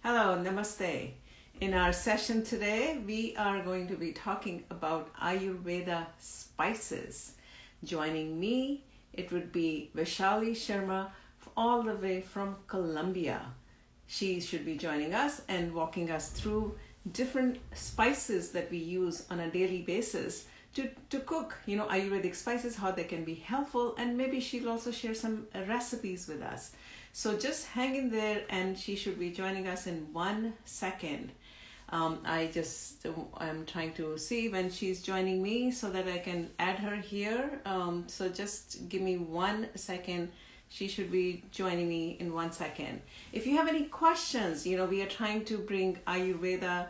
Hello, namaste. In our session today, we are going to be talking about Ayurveda spices. Joining me, it would be Vaishali Sharma, all the way from Colombia. She should be joining us and walking us through different spices that we use on a daily basis to cook, Ayurvedic spices, how they can be helpful, and maybe she'll also share some recipes with us. So just hang in there, and she should be joining us in 1 second. I'm trying to see when she's joining me so that I can add her here. So just give me 1 second. She should be joining me in 1 second. If you have any questions, we are trying to bring Ayurveda,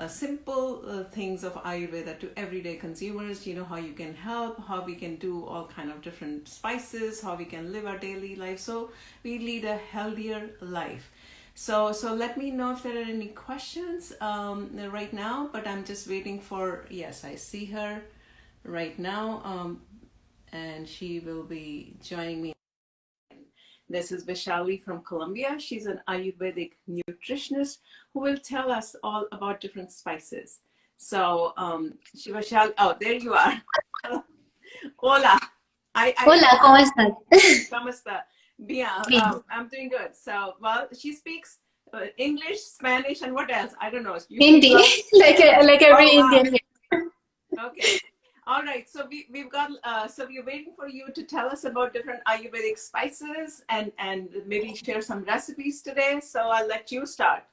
simple things of Ayurveda to everyday consumers, how you can help, how we can do all kind of different spices, how we can live our daily life so we lead a healthier life. So let me know if there are any questions right now, but I'm just waiting for, yes, I see her right now, and she will be joining me. This is Vaishali from Colombia. She's an Ayurvedic nutritionist who will tell us all about different spices. So, Vaishali, oh, there you are. Hola. Hola, ¿cómo estás? ¿Cómo está? Bien, Bien. I'm doing good. So, well, she speaks English, Spanish, and what else? I don't know. You speak Hindi, like every Oh, wow. Indian. Okay. All right, so we've got so we're waiting for you to tell us about different Ayurvedic spices and maybe share some recipes today. So I'll let you start.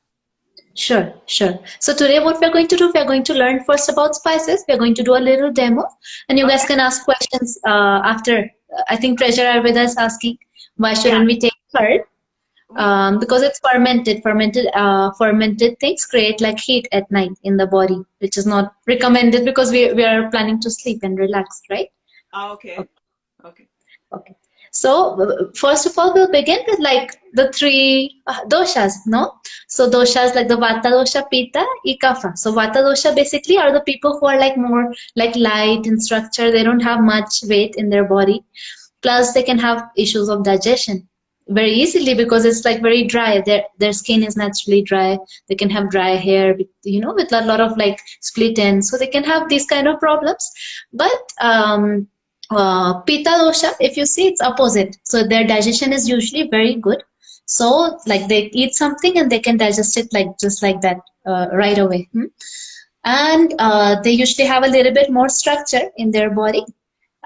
Sure, sure. So today what we're going to do, we're going to learn first about spices. We're going to do a little demo, and you guys Okay. can ask questions after. I think Treasure Ayurveda is asking, why Yeah. shouldn't we take curd? Because it's fermented. Fermented things create like heat at night in the body, which is not recommended because we are planning to sleep and relax, right? Oh, okay. Okay. Okay. So first of all, we'll begin with like the three doshas, no? So doshas like the Vata dosha, Pitta, and Kapha. So Vata dosha basically are the people who are like more like light in structure. They don't have much weight in their body. Plus, they can have issues of digestion very easily because it's like very dry. Their skin is naturally dry. They can have dry hair, with a lot of like split ends. So they can have these kind of problems. But Pitta dosha, if you see, it's opposite. So their digestion is usually very good. So like they eat something and they can digest it like just like that right away. And they usually have a little bit more structure in their body,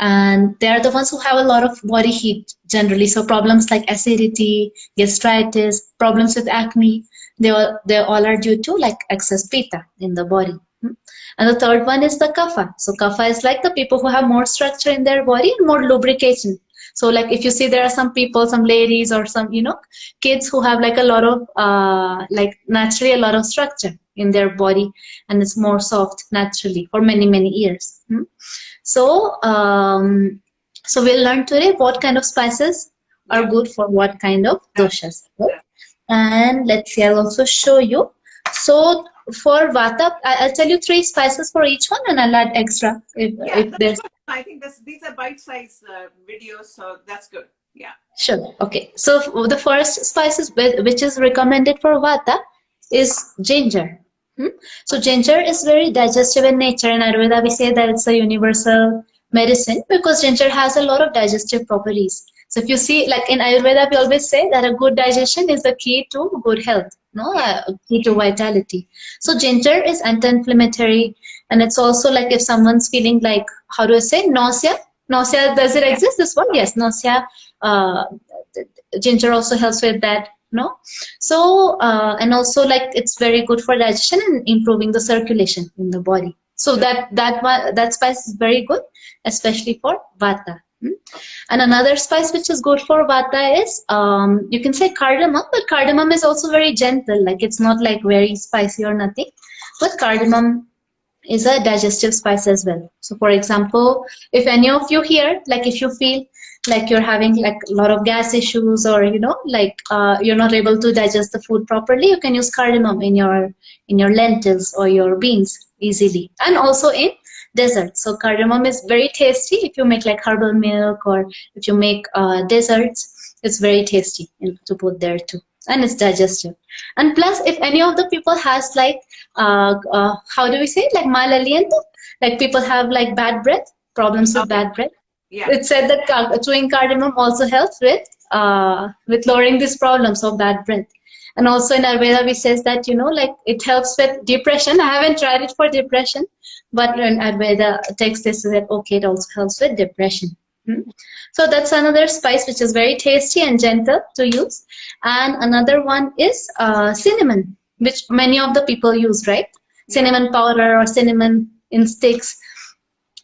and they are the ones who have a lot of body heat generally. So problems like acidity, gastritis, problems with acne, they all are due to like excess pitta in the body. And the third one is the kapha. So kapha is like the people who have more structure in their body and more lubrication. So like if you see, there are some people, some ladies or some kids who have like a lot of like naturally a lot of structure in their body, and it's more soft naturally for many years. So, so we'll learn today what kind of spices are good for what kind of doshas. Right? And let's see, I'll also show you. So for Vata, I'll tell you 3 spices for each one, and I'll add extra if That's there's. good. I think these are bite-sized videos, so that's good. Yeah. Sure. Okay. So the first spices which is recommended for Vata is ginger. So ginger is very digestive in nature. In Ayurveda, we say that it's a universal medicine because ginger has a lot of digestive properties. So if you see, like in Ayurveda, we always say that a good digestion is the key to good health, key to vitality. So ginger is anti-inflammatory, and it's also like if someone's feeling like, how do I say, nausea? Nausea, does it exist? This one? Yes, nausea. Uh, Ginger also helps with that, no? So, and also like it's very good for digestion and improving the circulation in the body. So that spice is very good, especially for Vata. And another spice which is good for Vata is, you can say cardamom, but cardamom is also very gentle. Like it's not like very spicy or nothing, but cardamom is a digestive spice as well. So for example, if any of you here, like if you feel like you're having like a lot of gas issues, or you're not able to digest the food properly, you can use cardamom in your lentils or your beans easily, and also in desserts. So cardamom is very tasty if you make like herbal milk, or if you make desserts, it's very tasty to put there too. and it's digestive. And plus, if any of the people has like how do we say it? Like mal aliento, like people have like bad breath, problems with Okay. bad breath. Yeah. It said that chewing cardamom also helps with lowering these problems of bad breath. And also in Ayurveda, we says that, you know, like it helps with depression. I haven't tried it for depression, but in Ayurveda text they say that, okay, it also helps with depression. So that's another spice which is very tasty and gentle to use. And another one is cinnamon, which many of the people use, right? Cinnamon powder or cinnamon in sticks.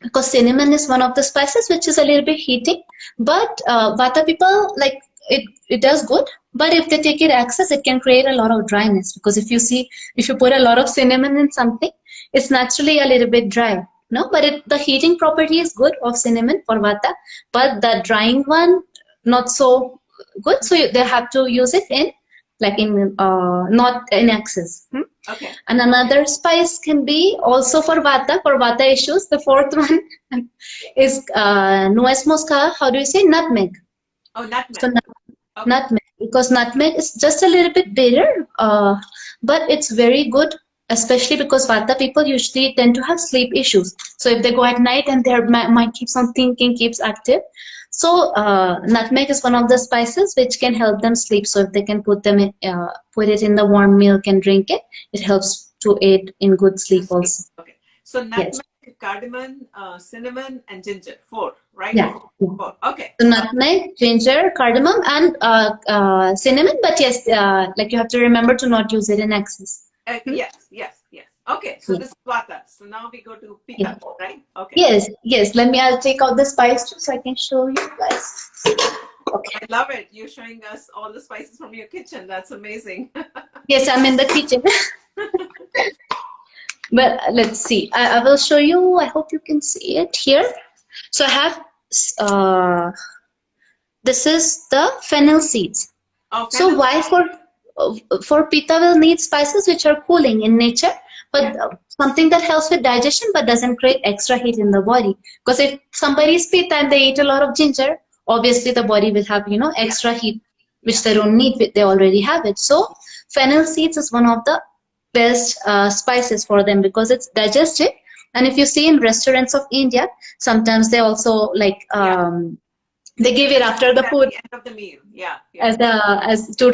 Because cinnamon is one of the spices which is a little bit heating, but Vata people like it does good, but if they take it excess, it can create a lot of dryness, because if you put a lot of cinnamon in something, it's naturally a little bit dry, no? But the heating property is good of cinnamon for Vata, but the drying one not so good, so they have to use it in not in excess. Okay. And another spice can be also for Vata issues. The fourth one is nuez mosca. How do you say nutmeg? Oh, nutmeg. So Okay. nutmeg, because nutmeg is just a little bit bitter, but it's very good, especially because Vata people usually tend to have sleep issues. So if they go at night and their mind keeps on thinking, keeps active, so nutmeg is one of the spices which can help them sleep. So if they can put it in the warm milk and drink it, it helps to aid in good sleep also. Okay. So nutmeg, Yes. cardamom, cinnamon, and ginger. 4, right? Yeah. 4. Okay. So nutmeg, ginger, cardamom, and cinnamon. But yes, like you have to remember to not use it in excess. Yes. Okay. So this is Vata. So now we go to Pitta, right? Okay. Yes. I'll take out the spice too, so I can show you guys. Okay. I love it. You're showing us all the spices from your kitchen. That's amazing. Yes, I'm in the kitchen. But let's see. I will show you. I hope you can see it here. So I have this is the fennel seeds. Oh, So why for Pitta will need spices which are cooling in nature, but something that helps with digestion but doesn't create extra heat in the body. Because if somebody is Pitta and they eat a lot of ginger, obviously the body will have, you know, extra heat, which they don't need. They already have it. So fennel seeds is one of the best spices for them because it's digestive. And if you see in restaurants of India, sometimes they also like they give it after the food. At the end of the meal, as to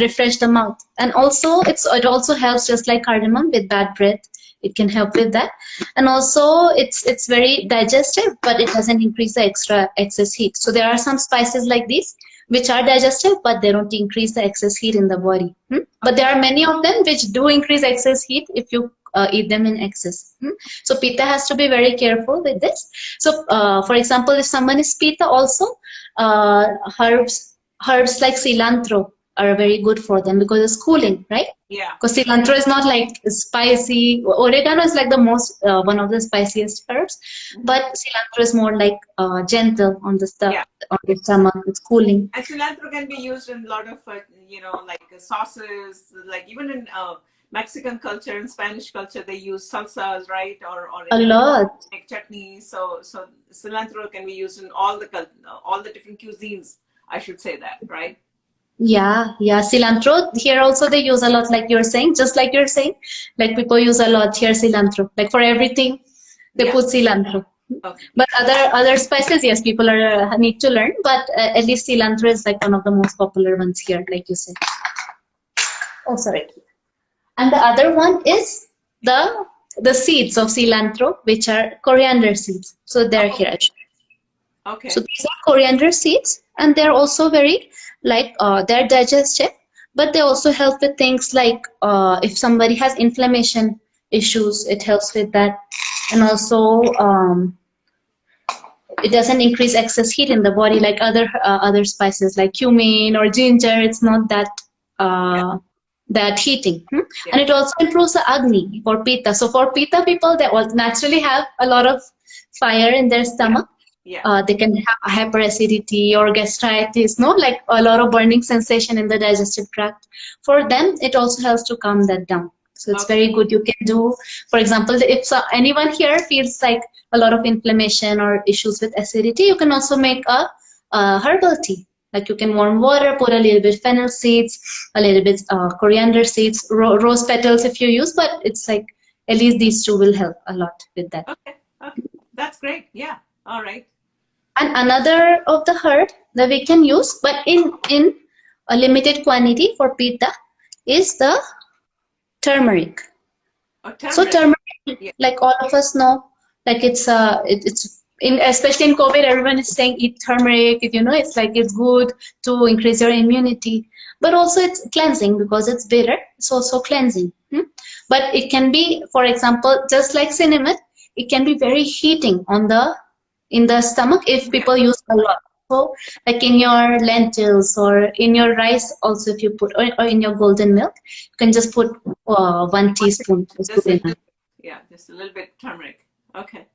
refresh the mouth. And also it also helps, just like cardamom, with bad breath. It can help with that. And also it's very digestive, but it doesn't increase the excess heat. So there are some spices like these which are digestive, but they don't increase the excess heat in the body. But there are many of them which do increase excess heat if you eat them in excess. So Pitta has to be very careful with this. So for example, if someone is Pitta also, herbs like cilantro are very good for them because it's cooling, right? Yeah. Because cilantro is not like spicy. Oregano is like the most one of the spiciest herbs, but cilantro is more like gentle on the on the stomach. It's cooling. And cilantro can be used in a lot of like sauces, like even in Mexican culture and Spanish culture, they use salsas, right? Or a lot. Like chutney. So cilantro can be used in all the different cuisines. I should say that, right? Yeah. Cilantro here also they use a lot, like you're saying, just like you're saying, like people use a lot here cilantro. Like for everything, they put cilantro. Okay. But other spices, yes, people need to learn. But at least cilantro is like one of the most popular ones here, like you said. Oh, sorry. And the other one is the seeds of cilantro, which are coriander seeds. So they're here. Okay. So these are coriander seeds, and they're also very they're digestive, but they also help with things like if somebody has inflammation issues, it helps with that. And also it doesn't increase excess heat in the body like other spices like cumin or ginger. It's not that heating. And it also improves the agni for Pitta. So for Pitta people, they all naturally have a lot of fire in their stomach. They can have hyperacidity or gastritis, like a lot of burning sensation in the digestive tract. For them, it also helps to calm that down. So it's very good. You can do, for example, if anyone here feels like a lot of inflammation or issues with acidity, you can also make a herbal tea. Like you can warm water, put a little bit fennel seeds, a little bit coriander seeds, rose petals if you use, but it's like at least these two will help a lot with that. Okay. Okay. That's great. Yeah. All right. And another of the herb that we can use, but in a limited quantity for pitta, is the turmeric. Oh, turmeric. So turmeric, Yeah. like all of us know, like it's in, especially in COVID, everyone is saying eat turmeric. You know, it's like it's good to increase your immunity, but also it's cleansing because it's bitter. It's also cleansing. But it can be, for example, just like cinnamon, it can be very heating on the in the stomach if people use a lot. So, like in your lentils or in your rice, also if you put, or in your golden milk, you can just put 1 teaspoon. Is Just good a enough. little, yeah, just a little bit turmeric. Okay.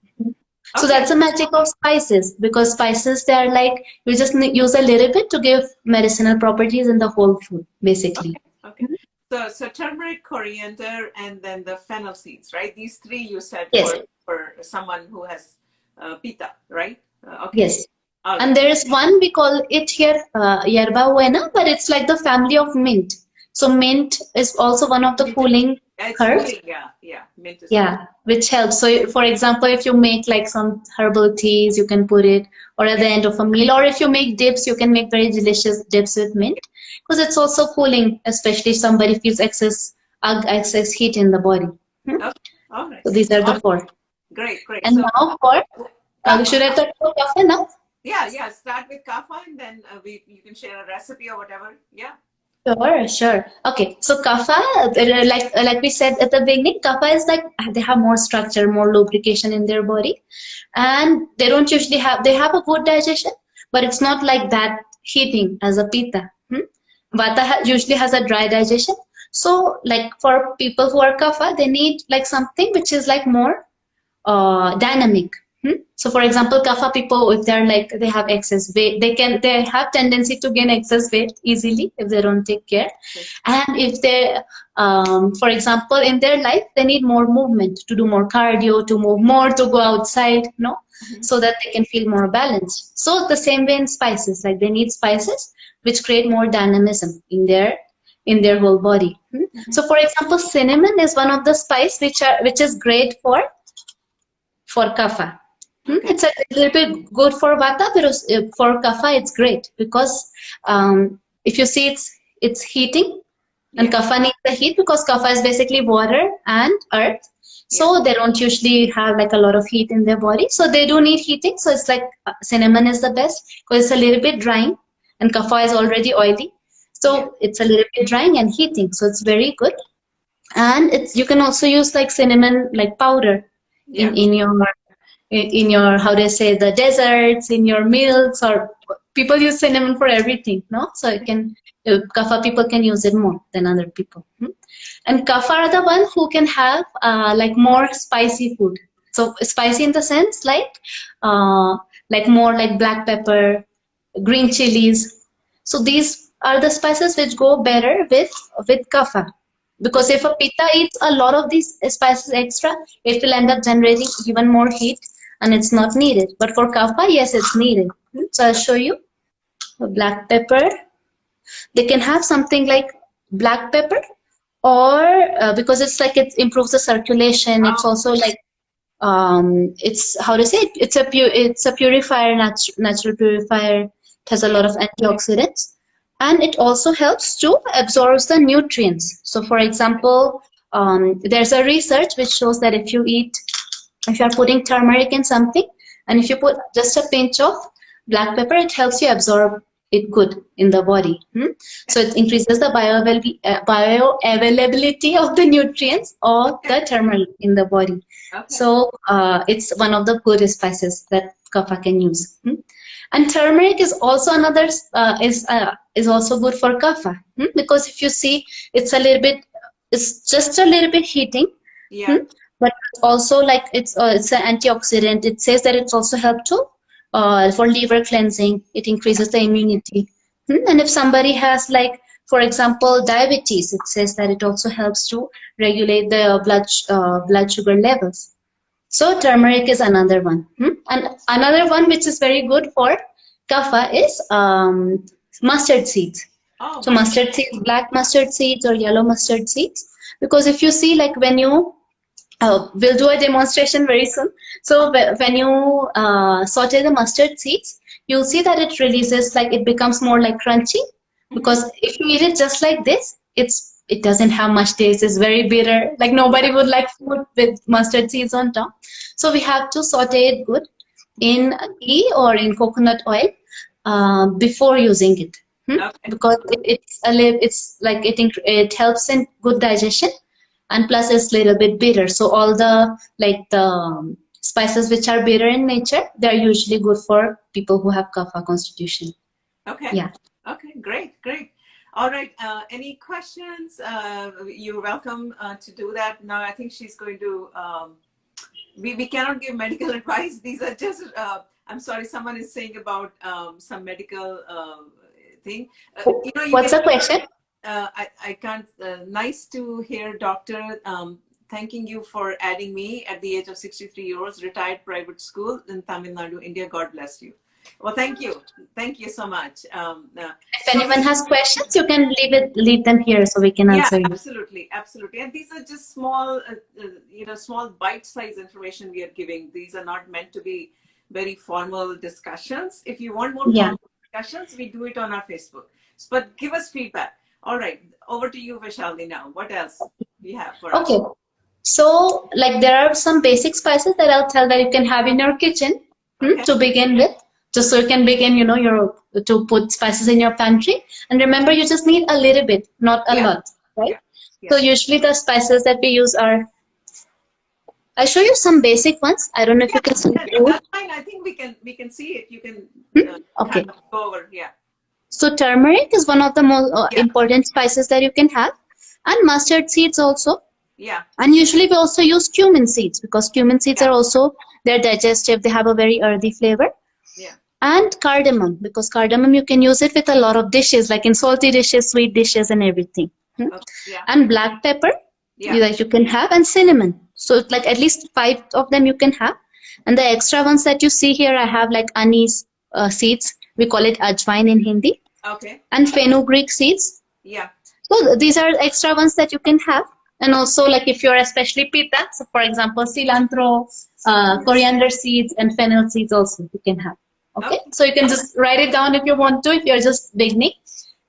So Okay. that's the magic of spices, because spices, they are like, you just use a little bit to give medicinal properties in the whole food, basically. Okay. So turmeric, coriander, and then the fennel seeds, right? These three you said Yes, for someone who has pitta, right? Okay. yes. All And right. there is one, we call it here yerba buena, but it's like the family of mint. So mint is also one of the Mint is, cooling yeah, it's herbs. cooling. Yeah. Yeah. Mint is cooling. Yeah, which helps. So, for example, if you make like some herbal teas, you can put it, or at the end of a meal, or if you make dips, you can make very delicious dips with mint, because it's also cooling, especially if somebody feels excess heat in the body. Okay. All right. So these are All the right. four. Great. Great. And So now for should I kapha. talk about kapha now? Yeah. Yeah. Start with kapha, and then you can share a recipe or whatever. Yeah. Sure, sure. Okay, so kapha, like we said at the beginning, kapha is like they have more structure, more lubrication in their body, and they don't usually they have a good digestion, but it's not like that heating as a pitta. Vata usually has a dry digestion. So, like for people who are kapha, they need like something which is like more dynamic. So, for example, kapha people, if they're like they have excess weight, they have tendency to gain excess weight easily if they don't take care. And if they, for example, in their life, they need more movement to do more cardio, to move more, to go outside, so that they can feel more balanced. So the same way in spices, like they need spices which create more dynamism in their whole body. So, for example, cinnamon is one of the spice which is great for kapha. Okay. It's a little bit good for vata, but for kapha it's great because if you see it's heating, and kapha needs the heat because kapha is basically water and earth. So they don't usually have like a lot of heat in their body. So they do need heating. So it's like cinnamon is the best because it's a little bit drying, and kapha is already oily. So it's a little bit drying and heating. So it's very good. And you can also use like cinnamon like powder in your how they say the desserts, in your milks, or people use cinnamon for everything, no? So it can kapha people can use it more than other people. And kapha are the one who can have like more spicy food. So spicy in the sense like more like black pepper, green chilies. So these are the spices which go better with kapha. Because if a pitta eats a lot of these spices extra, it will end up generating even more heat, and it's not needed. But for kapha, yes, it's needed. So I'll show you black pepper. They can have something like black pepper, or because it's like it improves the circulation. It's also like it's how to say it? It's a purifier, natural purifier. It has a lot of antioxidants, and it also helps to absorb the nutrients. So, for example, there's a research which shows that if you are putting turmeric in something, and if you put just a pinch of black pepper, it helps you absorb it good in the body. So it increases the bioavailability of the nutrients of the turmeric in the body. So it's one of the good spices that kapha can use. And turmeric is also another is also good for kapha, because if you see, it's just a little bit heating. But also like it's an antioxidant. It says that it's also helped to for liver cleansing. It increases the immunity. And if somebody has like, for example, diabetes, it says that it also helps to regulate the blood sugar levels. So turmeric is another one. And another one which is very good for kapha is mustard seeds. Oh, So mustard. mustard seeds, black mustard seeds or yellow mustard seeds. Because if you see, like when you we'll do a demonstration very soon. So when you saute the mustard seeds, you'll see that it releases, like it becomes more like crunchy. Mm-hmm. Because if you eat it just like this, it doesn't have much taste. It's very bitter. Like nobody Yeah. would like food with mustard seeds on top. So we have to saute it good Mm-hmm. in ghee or in coconut oil before using it. Okay. Because it's like it helps in good digestion, and plus it's a little bit bitter. So all the spices which are bitter in nature, they're usually good for people who have kapha constitution. Okay. Yeah. Okay. Great. Great. All right. Any questions? You're welcome to do that. Now, I think she's going to. We cannot give medical advice. These are just. I'm sorry. Someone is saying about some medical thing. You know, you What's can. the question? I can't. Nice to hear, doctor. Thanking you for adding me at the age of 63 years, retired private school in Tamil Nadu, India. God bless you. Well, thank you. Thank you so much. If anyone has questions, you can leave them here so we can Yeah, answer you. absolutely, absolutely. And these are just small, small bite-sized information we are giving. These are not meant to be very formal discussions. If you want more Yeah. formal discussions, we do it on our Facebook. But give us feedback. All right, over to you, Vaishali. Now, what else do you have for us? Okay. So, like, there are some basic spices that I'll tell that you can have in your kitchen Okay. to begin with, just so you can begin, to put spices in your pantry. And remember, you just need a little bit, not a Yeah. lot, right? Yeah. Yeah. So usually the spices that we use are, I'll show you some basic ones. I don't know if you can see it. That's fine. I think we can see it. You can Okay. kind of go over. Yeah. So turmeric is one of the most Yeah. important spices that you can have, and mustard seeds also. Yeah. And usually we also use cumin seeds because cumin seeds Yeah. are also, they're digestive. They have a very earthy flavor. Yeah. And cardamom, because cardamom you can use it with a lot of dishes, like in salty dishes, sweet dishes, and everything. Okay. Yeah. And black pepper, Yeah. you can have, and cinnamon. So like at least 5 of them you can have. And the extra ones that you see here, I have like anise seeds. We call it ajwain in Hindi. Okay. And fenugreek seeds. Yeah. So these are extra ones that you can have. And also, like if you're especially pitta, so for example, cilantro, coriander seeds, and fennel seeds also you can have. Okay, so you can just write it down if you want to, if you're just beginning.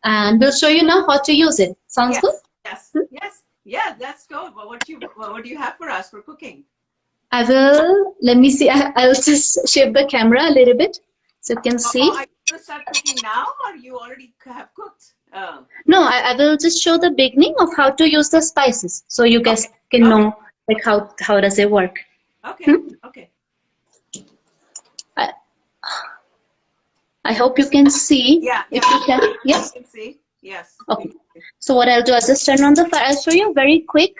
And we'll show you now how to use it. Sounds Yes. good? Yes. Yes. Yeah, that's good. But what do you have for us for cooking? I will, let me see, I'll just shape the camera a little bit so you can see. Are you going to start cooking now, or you already have cooked? No, I will just show the beginning of how to use the spices, so you guys can know like how does it work. Okay. Okay. I hope you can see. Yeah. If you can, yes. I can see. Yes. Okay. So what I'll do, I'll just turn on the fire. I'll show you a very quick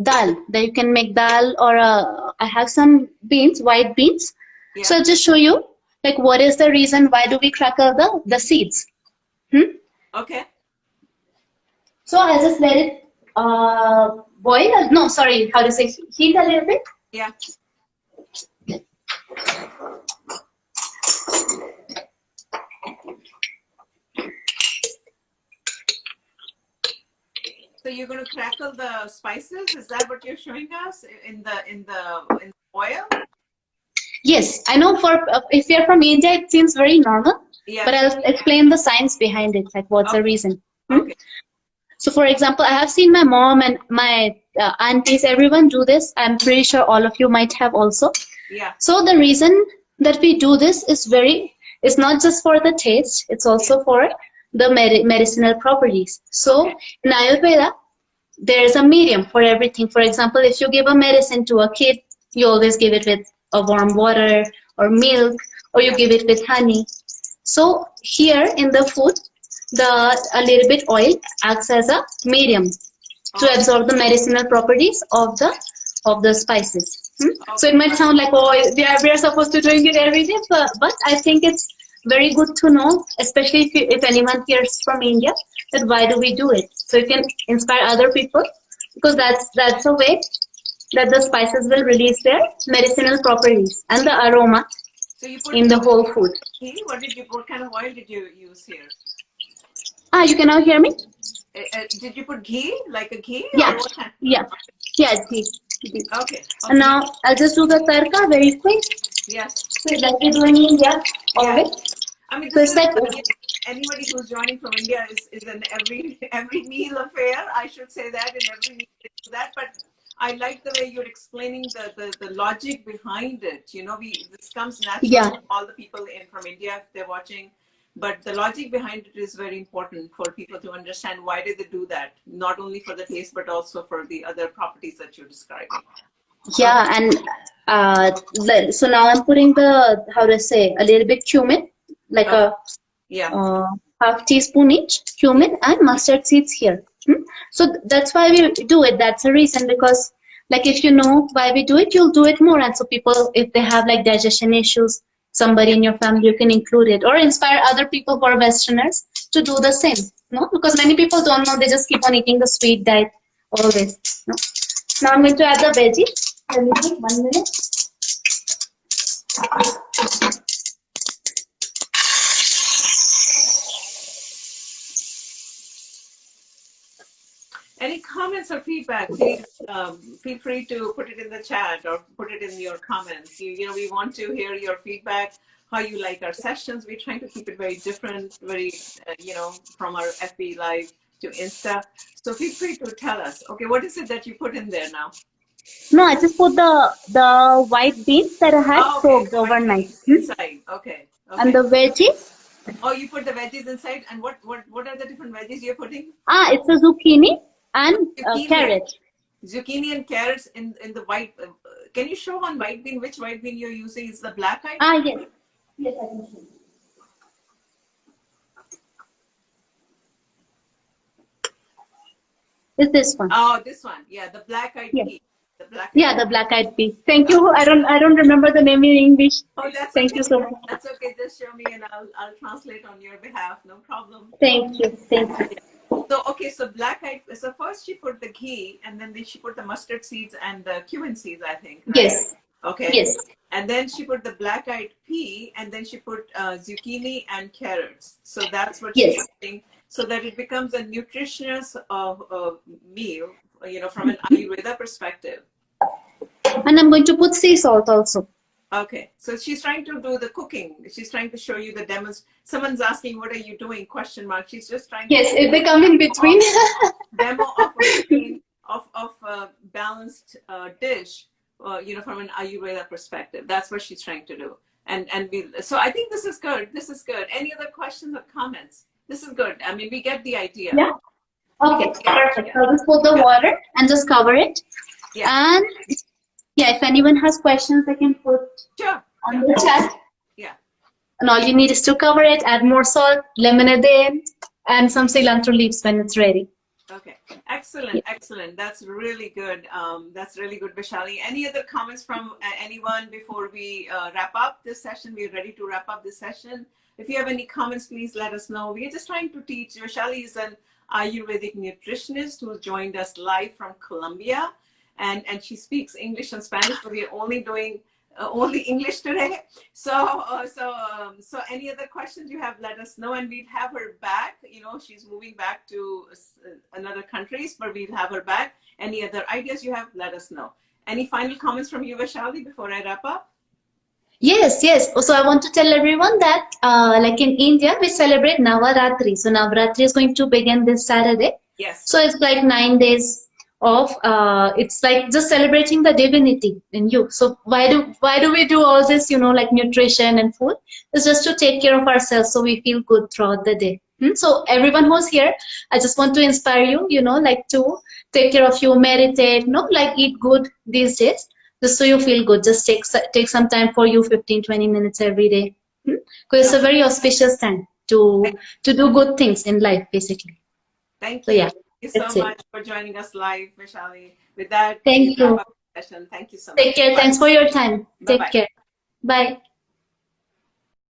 dal that you can make dal, or I have some beans, white beans. Yeah. So I'll just show you like what is the reason why do we crackle the seeds. Okay. So I'll just let it boil. No, sorry, how to say, heat a little bit. Yeah. So you're going to crackle the spices? Is that what you're showing us in the oil? Yes, I know for if you're from India, it seems very normal. Yeah. But I'll explain the science behind it, like what's the reason. Okay. So, for example, I have seen my mom and my aunties, everyone do this. I'm pretty sure all of you might have also. Yeah. So the reason that we do this is it's not just for the taste, it's also for the medicinal properties. So in Ayurveda, there is a medium for everything. For example, if you give a medicine to a kid, you always give it with a warm water or milk, or you give it with honey. So here in the food, a little bit oil acts as a medium to absorb the medicinal properties of the spices. So it might sound like, oh, we are supposed to drink it every day, but I think it's very good to know, especially if anyone here is from India, that why do we do it? So you can inspire other people, because that's a way that the spices will release their medicinal properties and the aroma So you put in the whole food. What kind of oil did you use here? You can now hear me? Did you put ghee, like a ghee, Yeah, or what kind? yeah, yeah, ghee. Okay. And Okay. now I'll just do the tarka very quick. Yes. So like we do in India Yeah. always. I mean, So this it's is like, anybody who's joining from India is an every meal affair. I should say that in every meal they do that. But I like the way you're explaining the logic behind it. You know, this comes natural yeah, to all the people from India if they're watching. But the logic behind it is very important for people to understand why did they do that, not only for the taste but also for the other properties that you're describing. yeah, Okay. and so now I'm putting the, how to say, a little bit cumin, like Okay. a Yeah. half teaspoon each Yeah. cumin and mustard seeds here. So that's why we do it. That's the reason, because like if you know why we do it, you'll do it more. And so people, if they have like digestion issues, somebody Yeah. in your family, you can include it or inspire other people who are Westerners to do the same. No, because many people don't know. They just keep on eating the sweet diet always. No? Now I'm going to add the veggies. Let me take 1 minute. Any comments or feedback, please feel free to put it in the chat or put it in your comments. You know, we want to hear your feedback, how you like our sessions. We're trying to keep it very different, very, you know, from our FB Live to Insta. So feel free to tell us. Okay, what is it that you put in there now? No, I just put the white beans that I had Oh, okay, soaked white overnight. beans inside. Okay, And okay. the veggies. Oh, you put the veggies inside, and what are the different veggies you're putting? It's a zucchini and Zucchini and carrot. carrots in the white. Can you show on white bean which white bean you're using? Is the black eyed? Yes. Yes, I can show you. Is this one? Oh, this one. Yeah, the black eyed Yes. pea. The black eyed. Yeah, the black-eyed pea. Thank Oh, you. I don't remember the name in English. oh, that's Thank you okay. so much. That's okay. Just show me and I'll translate on your behalf. No problem. Thank you. Thank you. Yeah. So okay, so black eyed. So first she put the ghee, and then she put the mustard seeds and the cumin seeds, I think, right? Yes. Okay. Yes. And then she put the black eyed pea, and then she put zucchini and carrots. So that's what she's Yes. saying. So that it becomes a nutritious meal, you know, from an Ayurveda perspective. And I'm going to put sea salt also. Okay, so she's trying to do the cooking. She's trying to show you the demos. Someone's asking, "What are you doing?" Question mark. She's just trying to Yes, show if they you come in between. demo of a cooking of a balanced dish, you know, from an Ayurveda perspective. That's what she's trying to do. So I think this is good. This is good. Any other questions or comments? This is good. I mean, we get the idea. Yeah. Okay, perfect. Yeah. So I'll just put the water and just cover it. Yeah. And yeah, if anyone has questions, they can put Sure. on the chat. Yeah. And all you need is to cover it, add more salt, lemonade, and some cilantro leaves when it's ready. Okay. Excellent. Excellent. That's really good. That's really good, Vaishali. Any other comments from anyone before we wrap up this session? We're ready to wrap up this session. If you have any comments, please let us know. We're just trying to teach. Vaishali is an Ayurvedic nutritionist who joined us live from Colombia, and she speaks English and Spanish, but we're only doing only English today. So any other questions you have, let us know, and we'd have her back. You know, she's moving back to another countries, but we'll have her back. Any other ideas you have, let us know. Any final comments from you, Vaishali, before I wrap up? Yes, yes. So I want to tell everyone that like in India, we celebrate Navaratri. So Navaratri is going to begin this Saturday. Yes. So it's like 9 days of it's like just celebrating the divinity in you. So why do we do all this, you know, like nutrition and food? It's just to take care of ourselves so we feel good throughout the day. So everyone who's here, I just want to inspire you, you know, like to take care of you, meditate, no, like eat good these days. Just so you feel good, just take some time for you, 15-20 minutes every day, because it's a very auspicious time to do good things in life, basically. Thank So you. yeah, Thank you so much for joining us live, Vaishali. With that, we thank wrap you. up the session. Thank you so much. Take care. Thanks for your time. Take care. Bye.